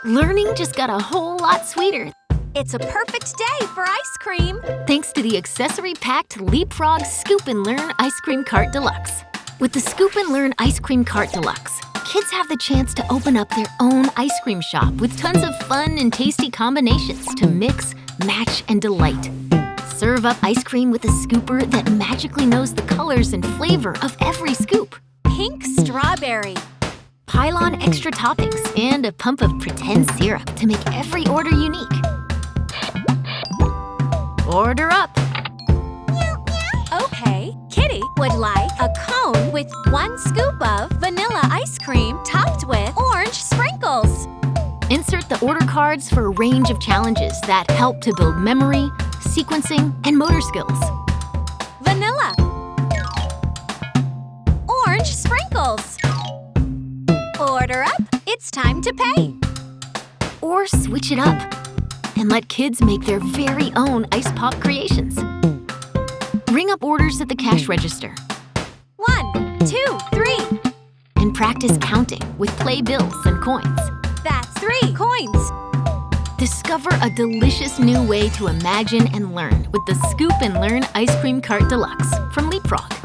Learning just got a whole lot sweeter. It's a perfect day for ice cream. Thanks to the accessory-packed LeapFrog Scoop and Learn Ice Cream Cart Deluxe. With the Scoop and Learn Ice Cream Cart Deluxe, kids have the chance to open up their own ice cream shop with tons of fun and tasty combinations to mix, match, and delight. Serve up ice cream with a scooper that magically knows the colors and flavor of every scoop. Pink strawberry. Pile on extra toppings and a pump of pretend syrup to make every order unique. Order up! Okay, Kitty would like a cone with 1 scoop of vanilla ice cream topped with orange sprinkles. Insert the order cards for a range of challenges that help to build memory, sequencing, and motor skills. Vanilla. Orange sprinkles. Order up, it's time to pay. Or switch it up and let kids make their very own ice pop creations. Ring up orders at the cash register. 1, 2, 3. And practice counting with play bills and coins. That's 3 coins. Discover a delicious new way to imagine and learn with the Scoop and Learn Ice Cream Cart Deluxe from LeapFrog.